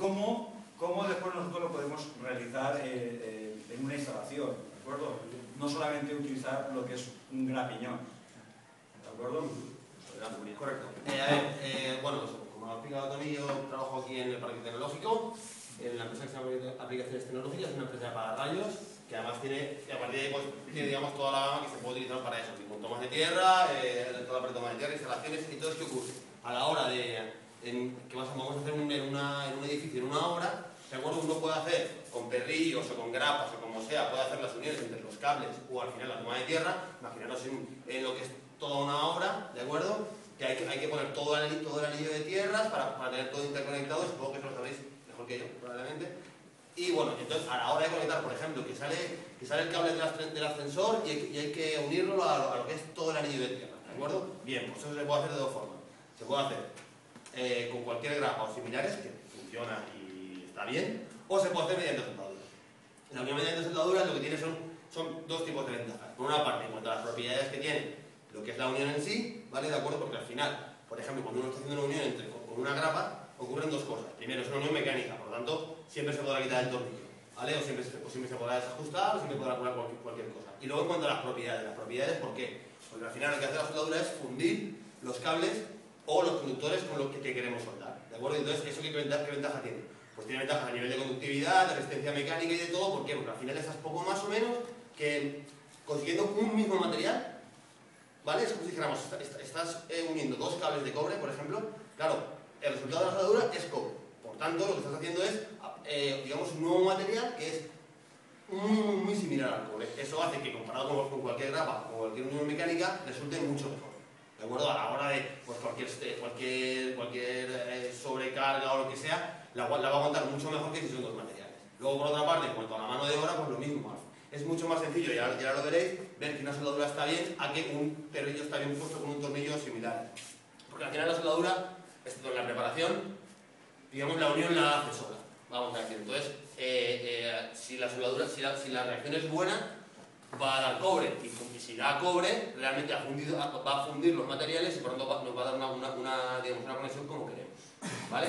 cómo después nosotros lo podemos realizar en una instalación, ¿de acuerdo? No solamente utilizar lo que es un grapiñón, ¿de acuerdo? Correcto. Bueno, como ha explicado Tony, yo trabajo aquí en el Parque Tecnológico, en la empresa que se llama Aplicaciones Tecnológicas, es una empresa de pararrayos, que además tiene, a partir de ahí, pues, tiene, digamos, toda la gama que se puede utilizar para eso, con tomas de tierra, toda la toma de tierra, instalaciones y todo eso que ocurre. A la hora de que vamos a hacer en un edificio, en una obra, ¿de acuerdo? Uno puede hacer con perrillos o con grapas o como sea, puede hacer las uniones entre los cables o al final la toma de tierra. Imaginaros en lo que es toda una obra, ¿de acuerdo? Que hay que poner todo el anillo de tierras para tener todo interconectado, supongo que eso lo sabéis mejor que yo, probablemente. Y bueno, entonces a la hora de conectar, por ejemplo, que sale el cable del ascensor y hay que unirlo a lo que es todo el anillo de tierra, ¿de acuerdo? Bien, pues eso se puede hacer de dos formas. Se puede hacer con cualquier grapa o similares, que funciona y está bien, o se puede hacer mediante soldadura. La unión mediante soldadura lo que tiene son dos tipos de ventajas. Por una parte, en cuanto a las propiedades que tiene lo que es la unión en sí, ¿vale? ¿De acuerdo? Porque al final, por ejemplo, cuando uno está haciendo una unión con una grapa, ocurren dos cosas. Primero, es una unión mecánica, por lo tanto, siempre se podrá quitar el tornillo, ¿vale? O siempre se podrá desajustar, o siempre podrá poner cualquier cosa. Y luego, en cuanto a las propiedades, ¿por qué? Porque al final lo que hace la soldadura es fundir los cables o los conductores con lo que queremos soldar, ¿de acuerdo? Entonces, ¿eso qué ventaja tiene? Pues tiene ventajas a nivel de conductividad, de resistencia mecánica y de todo. ¿Por qué? Porque al final estás poco más o menos que consiguiendo un mismo material, ¿vale? Es como si dijéramos, estás uniendo dos cables de cobre, por ejemplo. Claro, el resultado de la soldadura es cobre. Por tanto, lo que estás haciendo es, digamos, un nuevo material que es muy similar al cobre. Eso hace que, comparado con cualquier grapa o cualquier unión mecánica, resulte mucho mejor. ¿De acuerdo? A la hora de pues, cualquier sobrecarga o lo que sea, la va a aguantar mucho mejor que si son dos materiales. Luego, por otra parte, en cuanto a la mano de obra, pues lo mismo. Es mucho más sencillo, ya lo veréis, ver que una soldadura está bien a que un perrillo está bien puesto con un tornillo similar. Porque al final la soldadura, en la preparación, digamos, la unión la hace sola, vamos a decir. Entonces, si la reacción es buena, va a dar cobre, y si da cobre, realmente va a fundir los materiales y por lo tanto nos va a dar una conexión como queremos, ¿vale?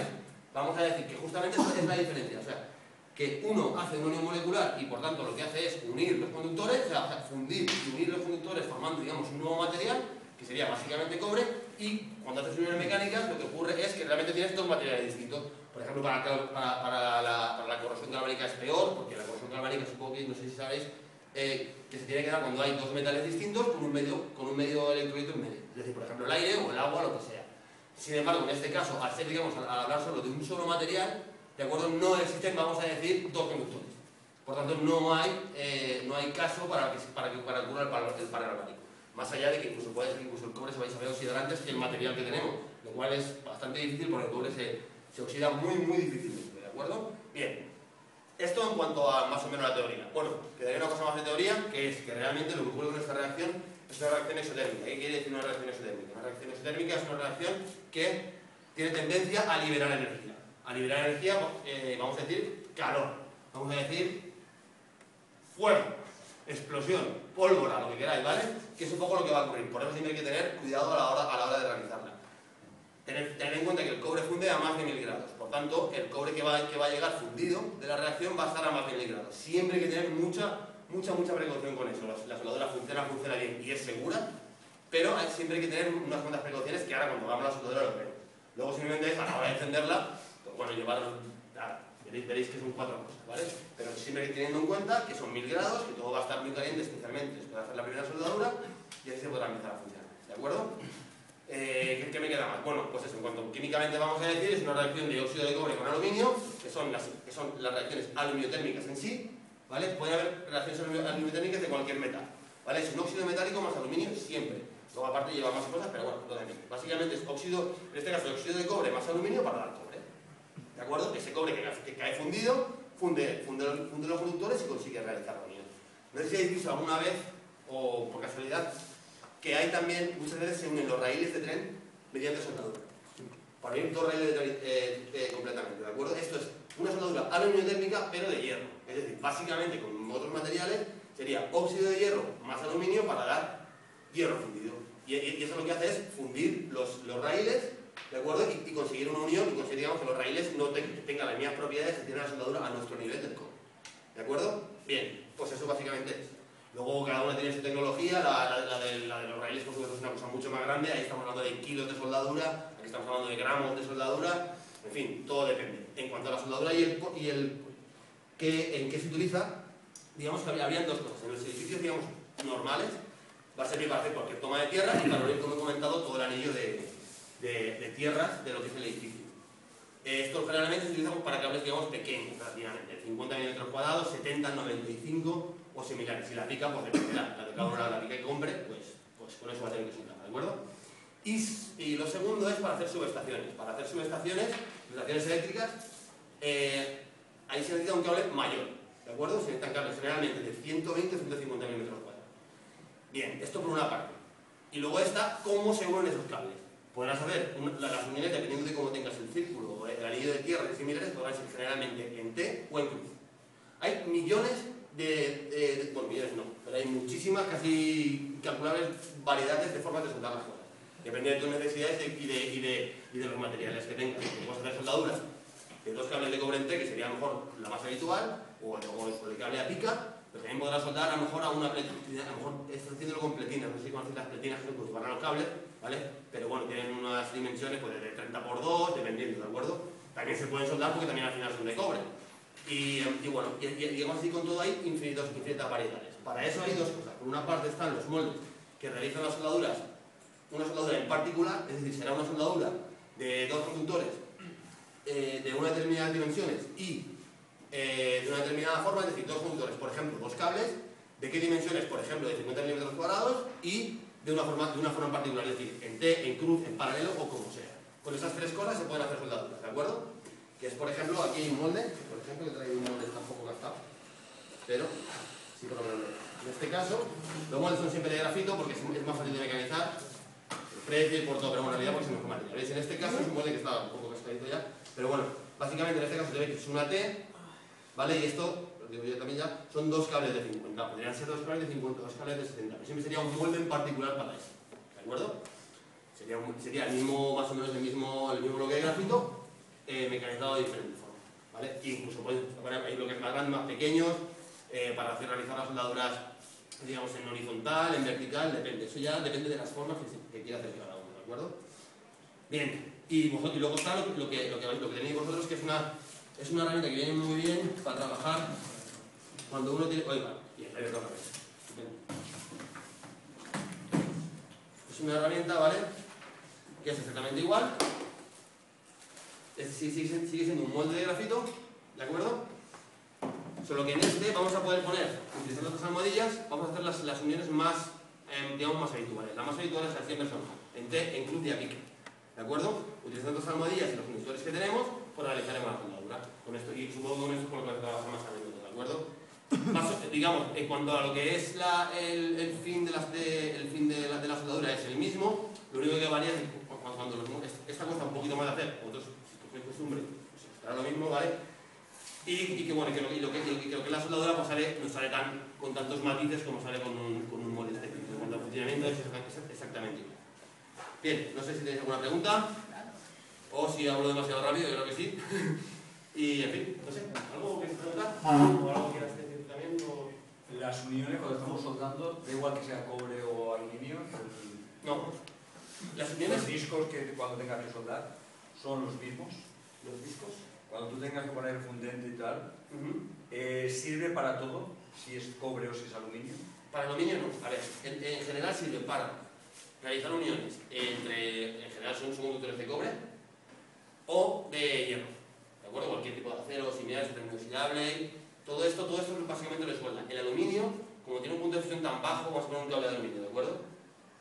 Vamos a decir que justamente esa es la diferencia, o sea, que uno hace una unión molecular y por tanto lo que hace es unir los conductores, o sea, fundir y unir los conductores formando, digamos, un nuevo material, que sería básicamente cobre, y cuando haces uniones mecánicas lo que ocurre es que realmente tienes dos materiales distintos. Por ejemplo, para la corrosión galvánica es peor, porque la corrosión galvánica, supongo que, no sé si sabéis, que se tiene que dar cuando hay dos metales distintos con un medio electrolito en medio. Es decir, por ejemplo, el aire o el agua, lo que sea. Sin embargo, en este caso, al ser, digamos, al hablar solo de un solo material, ¿de acuerdo? No existen, vamos a decir, dos conductores. Por tanto, no hay caso para que ocurra el paro galvánico. Más allá de que incluso puede ser que incluso el cobre se vaya a ver oxidar antes que el material que tenemos, lo cual es bastante difícil porque el cobre se oxida muy difícilmente, ¿de acuerdo? Bien. Esto en cuanto a más o menos la teoría. Bueno, quedaría una cosa más de teoría, que es que realmente lo que ocurre con esta reacción es una reacción exotérmica. ¿Qué quiere decir una reacción exotérmica? Una reacción exotérmica es una reacción que tiene tendencia a liberar energía. A liberar energía, vamos a decir, calor. Vamos a decir, fuego, explosión, pólvora, lo que queráis, ¿vale? Que es un poco lo que va a ocurrir. Por eso siempre hay que tener cuidado a la hora de realizarla. Tener en cuenta que el cobre funde a más de 1000 grados. Por tanto, el cobre que va a llegar fundido de la reacción va a estar a más de 1000 grados. Siempre hay que tener mucha precaución con eso. La soldadura funciona bien y es segura, pero siempre hay que tener unas cuantas precauciones que ahora cuando hagamos la soldadura lo veremos. Luego simplemente a la hora de encenderla, pues bueno, veréis que son 4 cosas, ¿vale? Pero siempre teniendo en cuenta que son 1000 grados, que todo va a estar muy caliente, especialmente después de hacer la primera soldadura, y así se podrá empezar a funcionar, ¿de acuerdo? ¿Qué me queda más? Bueno, pues eso, en cuanto químicamente vamos a decir, es una reacción de óxido de cobre con aluminio, que son las reacciones aluminotérmicas en sí, ¿vale? Pueden haber reacciones aluminotérmicas de cualquier metal, ¿vale? Es un óxido metálico más aluminio siempre. Luego aparte lleva más cosas, pero bueno, básicamente es óxido, en este caso óxido de cobre más aluminio para dar cobre, ¿de acuerdo? Ese cobre que cae fundido, funde los conductores y consigue realizar la unión. No sé si habéis visto alguna vez, o por casualidad, que hay también, muchas veces se unen los raíles de tren mediante soldadura. Para unir dos raíles de tren completamente, ¿de acuerdo? Esto es una soldadura aluminotérmica, pero de hierro. Es decir, básicamente con otros materiales sería óxido de hierro más aluminio para dar hierro fundido. Y eso lo que hace es fundir los raíles ¿de acuerdo? Y conseguir una unión y conseguir, digamos, que los raíles no tengan las mismas propiedades que tiene la soldadura a nuestro nivel del cobre. ¿De acuerdo? Bien, pues eso básicamente es. Luego cada una tiene su tecnología, la de los raíles por supuesto es una cosa mucho más grande, ahí estamos hablando de kilos de soldadura, aquí estamos hablando de gramos de soldadura, en fin, todo depende. En cuanto a la soldadura en qué se utiliza, digamos que habrían dos cosas. En los edificios, digamos, normales, va a servir para hacer cualquier toma de tierra y para unir, como he comentado, todo el anillo de tierras de lo que es el edificio. Esto generalmente se utiliza para cables, digamos, pequeños, relativamente, 50 milímetros cuadrados, 70, 95 o similares. Si la pica, pues dependerá. La de cada una, la pica que compre, pues con eso va a tener que soltar, ¿de acuerdo? Y lo segundo es para hacer subestaciones. Para hacer subestaciones eléctricas, ahí se necesita un cable mayor, ¿de acuerdo? Se necesitan cables generalmente de 120 o 150 milímetros cuadrados. Bien, esto por una parte. Y luego está cómo se unen esos cables. Podrás hacer las uniones dependiendo de cómo tengas el círculo o el anillo de tierra y similares, podrán ser generalmente en T o en cruz. Hay millones bueno, millones no, pero hay muchísimas, casi incalculables variedades de formas de soldar las cosas. Depende de tus necesidades y de los materiales que tengas. Puedes hacer soldaduras de dos cables de cobre en T, que sería a lo mejor la más habitual, o el cable a pica, pero también podrás soldar a lo mejor a una pletina, a lo mejor estás haciéndolo con pletinas, no sé si conocéis las pletinas que se van a los cables, ¿vale? Pero bueno, tienen unas dimensiones pues, de 30 por 2, dependiendo, ¿de acuerdo? También se pueden soldar porque también al final son de cobre. Y bueno, y digamos así con todo hay infinitas variedades. Para eso hay dos cosas. Por una parte están los moldes que realizan las soldaduras, una soldadura en particular, es decir, será una soldadura de dos conductores de unas determinadas dimensiones y de una determinada forma, es decir, dos conductores, por ejemplo, dos cables, ¿de qué dimensiones? Por ejemplo, de 50 milímetros cuadrados y de una forma en particular, es decir, en T, en cruz, en paralelo o como sea. Con esas tres cosas se pueden hacer soldaduras, ¿de acuerdo? Que es, por ejemplo, aquí hay un molde, que por ejemplo que trae un molde está un poco gastado, pero sí por lo menos. En este caso, los moldes son siempre de grafito porque es más fácil de mecanizar, el precio y por todo, pero bueno, en realidad porque se mejor material. ¿Veis? En este caso es un molde que está un poco gastadito ya, pero bueno, básicamente en este caso se ve que es una T, ¿vale? Y esto, lo digo yo también ya, son dos cables de 50, podrían ser dos cables de 50, dos cables de 70, pero siempre sería un molde en particular para eso, ¿de acuerdo? Sería el mismo, más o menos el mismo bloque de grafito, mecanizado de diferente forma, ¿vale? E incluso pueden poner ahí bloques más grandes, más pequeños, para realizar las soldaduras, digamos, en horizontal, en vertical, depende. Eso ya depende de las formas que quiera hacer cada uno, ¿de acuerdo? Bien, y luego está lo que tenéis vosotros, que es una herramienta que viene muy bien para trabajar cuando uno tiene... Oiga, y el revés otra vez. Es una herramienta, ¿vale? Que es exactamente igual. Sigue siendo un molde de grafito, ¿de acuerdo? Solo que en este vamos a poder poner, utilizando estas almohadillas, vamos a hacer las uniones más, digamos, más habituales. Las más habituales siempre son en T, en cruz y a pique, ¿de acuerdo? Utilizando estas almohadillas y los conductores que tenemos, pues realizaremos la soldadura. Con esto, y supongo que con esto es con lo que se trabaja más a menudo, ¿de acuerdo? Digamos, en cuanto a lo que es el fin de la soldadura es el mismo, lo único que varía es cuando esta cuesta un poquito más de hacer, otros, si cogéis costumbre, pues estará lo mismo, ¿vale? Y que bueno, que lo que la soldadura pues no sale con tantos matices como sale con un molde técnico. En cuanto al funcionamiento es exactamente igual. Bien, no sé si tenéis alguna pregunta o si hablo demasiado rápido, yo creo que sí. Y en fin, no sé, ¿algo que quieras preguntar? ¿O algo que quieras decir también? Las uniones cuando estamos soldando, da igual que sea cobre o aluminio. No. Las uniones... Los discos que cuando tengas que soldar son los mismos. Los discos. Cuando tú tengas que poner fundente y tal, ¿sirve para todo? Si es cobre o si es aluminio. Para aluminio no. A ver, en general sirve para realizar uniones en general son conductores de cobre o de hierro. ¿De acuerdo? Cualquier tipo de acero, similares, inoxidable, todo esto básicamente lo suelda. El aluminio, como tiene un punto de fusión tan bajo, vamos a poner un cable de aluminio, ¿de acuerdo?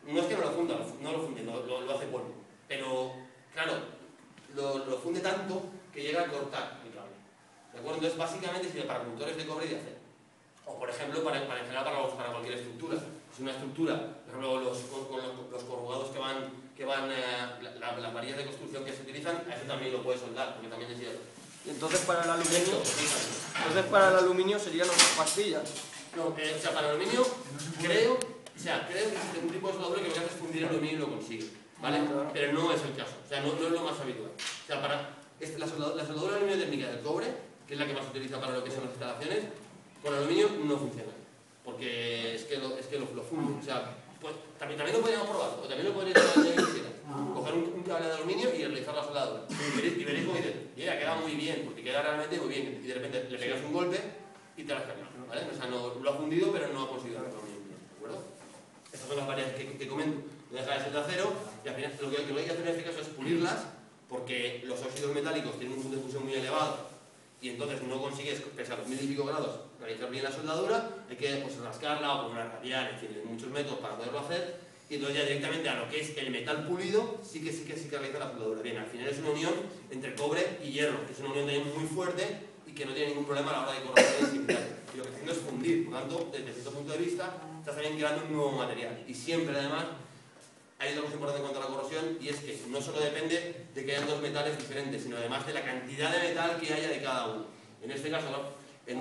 No es que no lo funde, lo hace polvo. Pero, claro, lo funde tanto que llega a cortar el cable. ¿De acuerdo? Entonces, básicamente sirve para conductores de cobre y de acero. O, por ejemplo, para cualquier estructura. Si una estructura, por ejemplo, los corrugados que van las varillas de construcción que se utilizan, a eso también lo puedes soldar, porque también es hierro. Y entonces para el aluminio serían las pastillas. No, o sea, para el aluminio creo que existe un tipo de soldadura que lo que hace es fundir el aluminio y lo consigue. ¿vale? Pero no es el caso, o sea, no es lo más habitual. O sea, la soldadura de aluminio térmica del cobre, que es la que más se utiliza para lo que son las instalaciones, con aluminio no funciona, porque es que lo funde. O sea, pues, también lo podríamos probar, o también lo podríamos coger un cable de aluminio y realizar la soldadura. Y veréis como dices, queda muy bien, porque queda realmente muy bien. Y de repente le pegas un golpe y te lo has cargado, ¿vale? O sea, no, lo ha fundido, pero no ha conseguido hacerlo muy bien, ¿de acuerdo? Estas son las variedades que comento. No deja de ser de acero, y al final lo que hay que hacer en este caso es pulirlas, porque los óxidos metálicos tienen un punto de fusión muy elevado, y entonces no consigues, pese a los 1000 y pico grados, realizar bien la soldadura. Hay que pues, rascarla o con una radial, en fin, hay muchos métodos para poderlo hacer. Y entonces ya directamente a lo que es el metal pulido, sí que realiza la soldadura. Bien, al final es una unión entre cobre y hierro, que es una unión también muy fuerte y que no tiene ningún problema a la hora de corrosiones y similares. Y lo que está haciendo es fundir, por lo tanto, desde cierto punto de vista, estás también creando un nuevo material. Y siempre, además, hay otra cosa importante en cuanto a la corrosión, y es que no solo depende de que hayan dos metales diferentes, sino además de la cantidad de metal que haya de cada uno. En este caso, en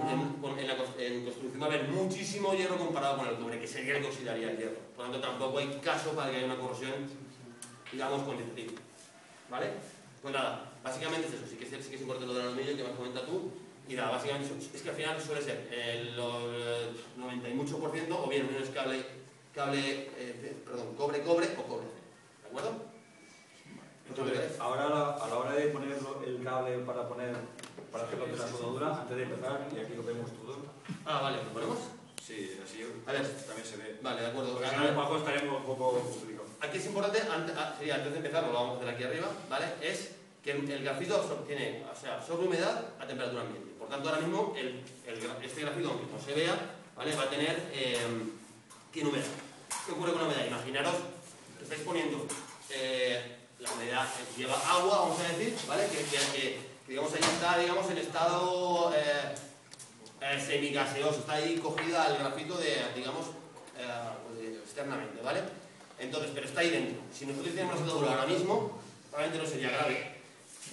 construcción va a haber muchísimo hierro comparado con el cobre, que sería el que oxidaría el hierro. Por lo tanto, tampoco hay caso para que haya una corrosión, digamos, cuantitativa. ¿Vale? Pues nada, básicamente es eso. Sí que es importante lo del aluminio que me has comentado tú. Y nada, básicamente es que al final suele ser el 90 y mucho por ciento, o bien es cobre o cobre, ¿de acuerdo? Entonces, ahora a la hora de poner el cable para hacer lo que es la soldadura, antes de empezar, y aquí lo vemos todo. Ah, vale, ¿lo ponemos? Sí, así a ver, también se ve. Vale, de acuerdo. Porque si no, abajo estaremos un poco complicados. Aquí es importante, antes de empezar, lo vamos a hacer aquí arriba, ¿vale? Es que el grafito absorbe humedad a temperatura ambiente. Por tanto, ahora mismo este grafito, aunque no se vea, ¿vale? Va a tener tiene humedad. ¿Qué ocurre con la humedad? Imaginaros que estáis poniendo la humedad, lleva agua, vamos a decir, ¿vale? Que digamos ahí está, digamos, en estado semigaseoso, está ahí cogida el grafito digamos, externamente, ¿vale? Entonces, pero está ahí dentro. Si nosotros hiciéramos una soldadura ahora mismo, probablemente no sería grave,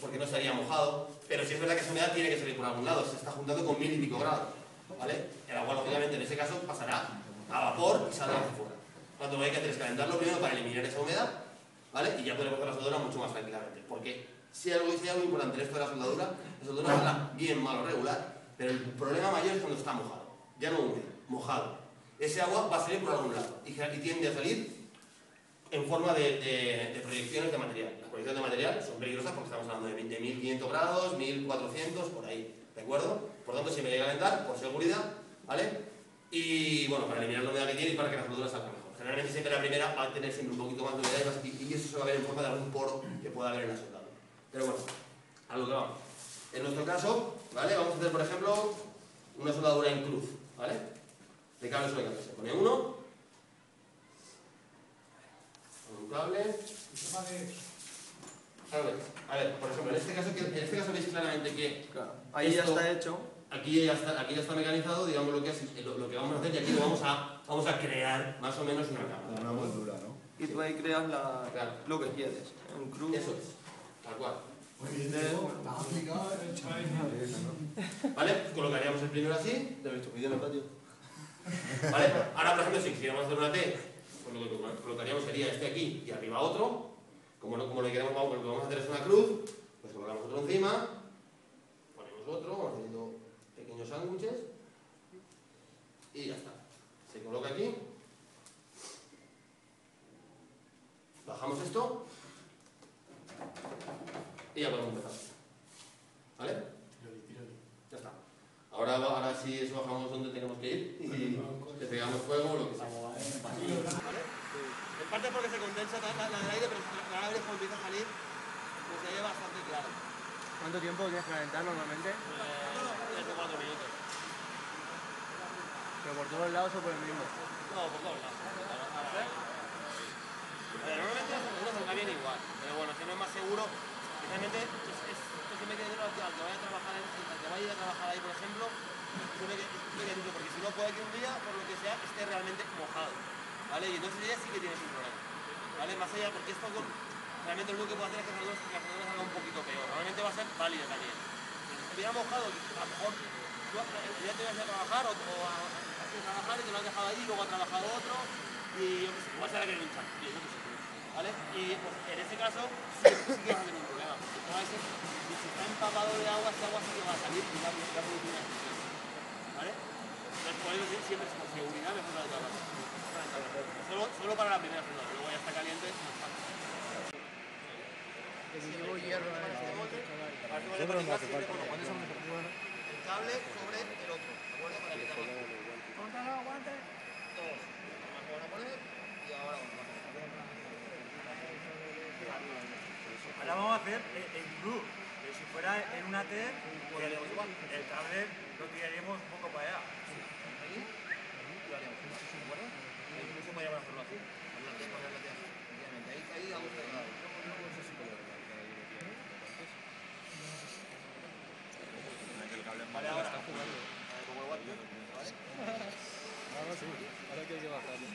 porque no estaría mojado, pero si es verdad que esa humedad tiene que salir por algún lado, se está juntando con 1000 y pico grados, ¿vale? El agua, lógicamente, en ese caso pasará a vapor y saldrá hacia fuera. Lo que hay que hacer es calentarlo primero para eliminar esa humedad, ¿vale? Y ya podremos hacer la soldadura mucho más tranquilamente, porque si hay algo importante en esto de la soldadura saldrá bien, mal o regular, pero el problema mayor es cuando está mojado, ya no húmedo, mojado. Ese agua va a salir por algún lado y tiende a salir en forma de proyecciones de material. Las proyecciones de material son peligrosas porque estamos hablando de 1500 grados, 1400, por ahí, ¿de acuerdo? Por tanto, si me llega a calentar, por seguridad, ¿vale? Y bueno, para eliminar la humedad que tiene y para que la soldadura salga mejor. Generalmente siempre la primera va a tener siempre un poquito más de humedad y eso se va a ver en forma de algún poro que pueda haber en la soldadura. Pero bueno, a lo que vamos. En nuestro caso, ¿vale? Vamos a hacer, por ejemplo, una soldadura en cruz, ¿vale? De cable sobre cable. Se pone uno, un cable. A ver, por ejemplo, en este caso veis claramente que claro, ahí ya está hecho. Aquí ya está mecanizado, digamos lo que vamos a hacer, y aquí lo vamos a crear más o menos una cámara. Una moldura, ¿no? Y tú ahí creas claro, lo que quieres. En cruz. Eso es, tal cual. Está aplicado en el chaval. ¿Vale? Colocaríamos el primero así. ¿Te has visto vídeo en el patio? ¿Vale? Ahora, por ejemplo, si quisiéramos hacer una T, pues lo que colocaríamos sería este aquí y arriba otro. Como lo queremos, lo que vamos a hacer es una cruz, pues colocamos otro encima, ponemos otro, vamos haciendo pequeños sándwiches y ya está. Se coloca aquí, bajamos esto y ya podemos empezar. ¿Vale? Ya está. Ahora sí eso bajamos donde tenemos que ir y le pegamos fuego o lo que sea. En parte porque se condensa la del aire, pero la aire cuando empieza a salir pues se ve bastante claro. ¿Cuánto tiempo tienes que calentar normalmente? 3 o 4 minutos. ¿Pero por todos lados o por el mismo? No, por todos lados. Normalmente la soldadura saldrá bien igual, pero bueno, si no es más seguro, especialmente esto se me queda al que vaya a trabajar ahí, por ejemplo, se me queda mucho, porque si no puede que un día, por lo que sea, esté realmente mojado, ¿vale? Y entonces ella sí que tiene su problema, ¿vale? Más allá, porque esto realmente lo único que puede hacer es que la soldadura salga un poquito peor, normalmente va a ser válida también. Si estuviera mojado, a lo mejor ya te vas a trabajar o has ido a trabajar y te lo has dejado ahí y luego ha trabajado otro y yo qué sé, igual se la quiere hinchar, yo qué sé. ¿vale? Y pues, en ese caso sí que vas a tener un problema. El problema es que si está empapado de agua, ese agua sí que va a salir y va a producir una explosión, ¿vale? Entonces por eso siempre es con seguridad mejor la de todas las solo para la primera soldadura, luego ya está caliente. Llevo hierro a ese. El cable sobre el otro, ¿de acuerdo? Para que Aguante. todos. Vamos a poner y ahora vamos a poner. Ahora vamos a hacer en blue. Si fuera en una T, pues el cable lo tiraríamos un poco para allá. Ahí y lo haríamos, ¿de acuerdo? Incluso podríamos hacerlo así. Ahí vamos a ver. Vale, ahora está jugando. Como el guante, ¿vale? Ahora sí, ahora que hay que bajarlo.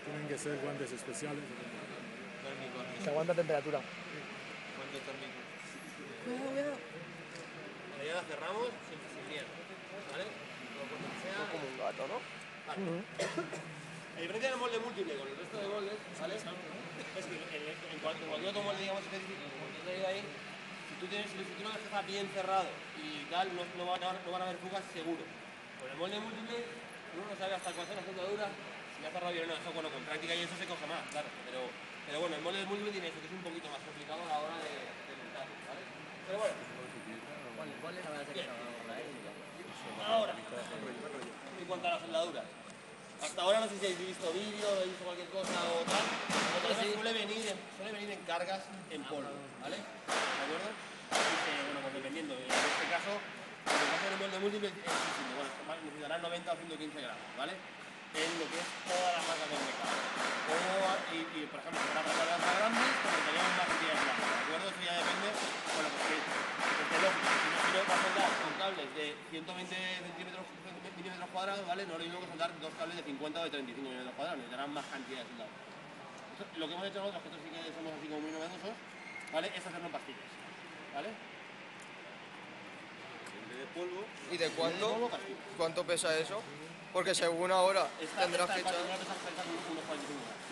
Tienen que ser guantes especiales. Se aguanta temperatura. Guante térmico. Cuidado. Vale, ya la cerramos sin miedo, ¿vale? Como un gato, ¿no? Vale. La diferencia del molde múltiple con el resto de moldes, ¿vale? Es que en cualquier otro molde, digamos, específico, como el que he traído ahí, si tú no está bien cerrado y tal, no van a haber fugas seguro. Con el molde múltiple, uno no sabe hasta cuál es la soldadura, si ha cerrado bien o no. Eso, bueno, con práctica y eso se coge más, claro. Pero bueno, el molde múltiple tiene eso, que es un poquito más complicado a la hora de montar, ¿vale? Pero bueno. Bien. Ahora, en cuanto a las soldaduras. Hasta ahora no sé si habéis visto vídeo, habéis visto cualquier cosa o tal. Suele venir en cargas en polvo, ¿vale? ¿De acuerdo? Bueno, pues dependiendo. En este caso del molde múltiple es muchísimo. Bueno, necesitarán 90 o 115 gramos, ¿vale? En lo que es todas las marcas del mercado. Y por ejemplo, si van a tratar de grandes, pues necesitaríamos más cantidad de plástico, ¿de acuerdo? Eso ya depende, bueno, pues que es lógico. Si no va a soldar con cables de 120 milímetros cuadrados, ¿vale? No es lo mismo que soldar dos cables de 50 o de 35 milímetros cuadrados, necesitarán más cantidad de soldado. Lo que hemos hecho nosotros, que nosotros sí que somos así como muy novedosos, ¿vale? Es hacerlo en pastillas, ¿vale? En vez de polvo. ¿Y de cuánto? Polvo, pastillas. ¿Cuánto pesa eso? Porque según ahora tendrás que echar... Unos 45 gramos.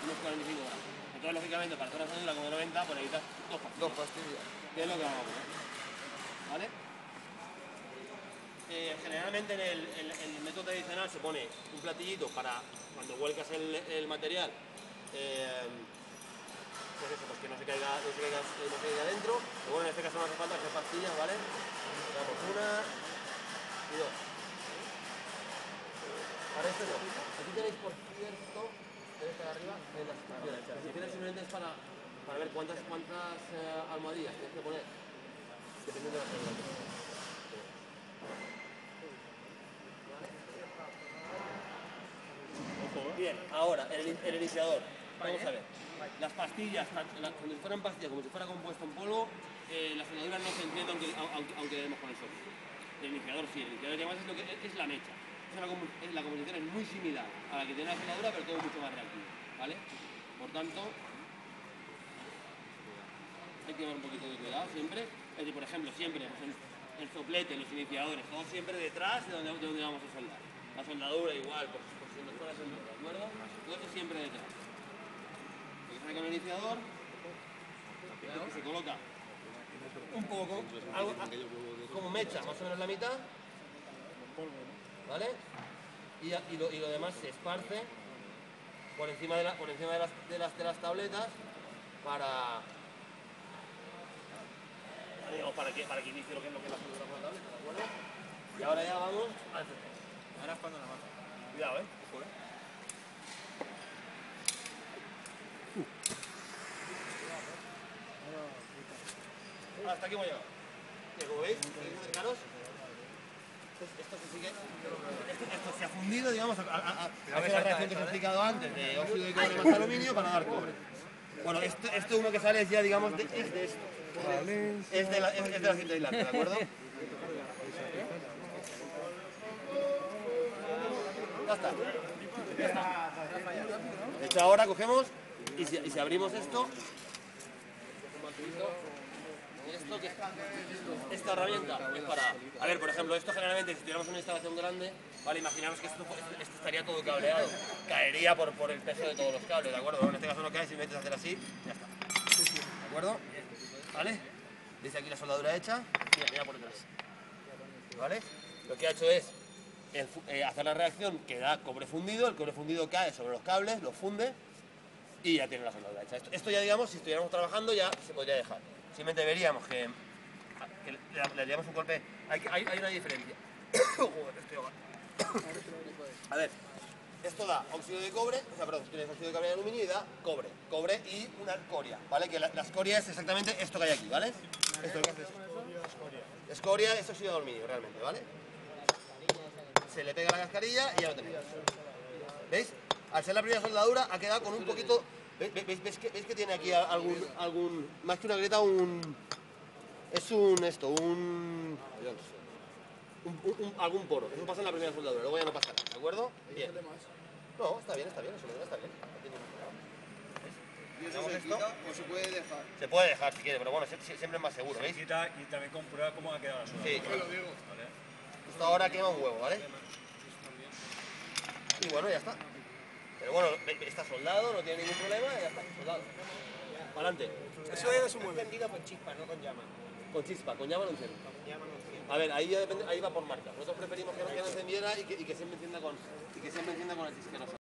Unos 45 gramos. Entonces, lógicamente, para hacer una soldadura como de 90, pues necesitas dos pastillas. ¿Qué es lo que vamos a poner? ¿Vale? Generalmente en el método tradicional se pone un platillito para cuando vuelcas el material, pues eso, pues que no se caiga dentro. Pero bueno, en este caso no hace falta hacer pastillas, ¿vale? Damos una y dos. Para esto no. Aquí tenéis, por cierto, de arriba, en las instrucciones. Las instrucciones simplemente es para ver cuántas almohadillas tienes que poner, dependiendo de la temperatura. Bien, ahora, el iniciador. Vamos a ver. Las pastillas, como si fueran pastillas, como si fuera compuesto en polvo, las soldaduras no se encienden aunque demos con el sol. El iniciador sí, el iniciador además es lo que es la mecha. La composición es muy similar a la que tiene la soldadura, pero todo mucho más reactivo, ¿vale? Por tanto, hay que llevar un poquito de cuidado siempre. Es decir, por ejemplo, siempre el soplete, los iniciadores, todo siempre detrás de donde vamos a soldar. La soldadura igual, por si nos fuera a soldar, ¿de acuerdo? Todo eso siempre detrás. Lo que sale con el iniciador, que se coloca un poco, algo como mecha, más o menos la mitad, ¿vale? Y lo demás se esparce por encima de las tabletas para que inicie lo que es la soldadura con la tableta, ¿de acuerdo? Y ahora ya vamos al centro. Ahora es cuando la mata. Cuidado, ojo, hasta aquí hemos llegado. Y como veis, acercaros. Esto se sigue. Esto se ha fundido, digamos, a la reacción que os he explicado antes de óxido de cobre más aluminio para dar cobre. Bueno, este humo que sale es ya, digamos, es de esto. Es de la cinta aislante, ¿de acuerdo? Ya está. De hecho, ahora cogemos y si abrimos esto, Esto que esta herramienta es para... A ver, por ejemplo, esto generalmente, si tuviéramos una instalación grande, vale, imaginamos que esto estaría todo cableado. Caería por el peso de todos los cables, ¿de acuerdo? En este caso no cae, si metes a hacer así, ya está. ¿De acuerdo? ¿Vale? Veis aquí la soldadura hecha, mira por detrás. ¿Vale? Lo que ha hecho es hacer la reacción que da cobre fundido, el cobre fundido cae sobre los cables, los funde y ya tiene la soldadura hecha. Esto ya, digamos, si estuviéramos trabajando ya se podría dejar. Simplemente veríamos que le daríamos un golpe. Hay una diferencia. Joder, estoy ahogado. A ver, esto da óxido de cobre, o sea, perdón, tienes óxido de cobre de aluminio y da cobre. Cobre y una escoria, ¿vale? Que la escoria es exactamente esto que hay aquí, ¿vale? Esto lo que hace es escoria es óxido de aluminio, realmente, ¿vale? Se le pega la cascarilla y ya lo tenemos. ¿Veis? Al ser la primera soldadura ha quedado con un poquito... ¿Veis que tiene aquí algún... Más que una grieta, es algún poro. Eso pasa en la primera soldadura, luego ya no pasa, ¿de acuerdo? Bien. No, está bien, eso está bien. No tiene ningún problema. ¿Y eso se quita o se puede dejar? Se puede dejar si quiere, pero bueno, siempre es más seguro, ¿veis? Y también comprueba cómo ha quedado la soldadura. Sí. Lo digo. ¿Vale? Justo ahora quema un huevo, ¿vale? Y bueno, ya está. Pero bueno, está soldado, no tiene ningún problema, ya está, soldado. Adelante. Eso es un encendido con chispa, no con llama. Con chispa, con llama no enciende. Llama no enciende. A ver, ahí ya depende, ahí va por marca. Nosotros preferimos que no encendiera y que siempre encienda con el chisquero.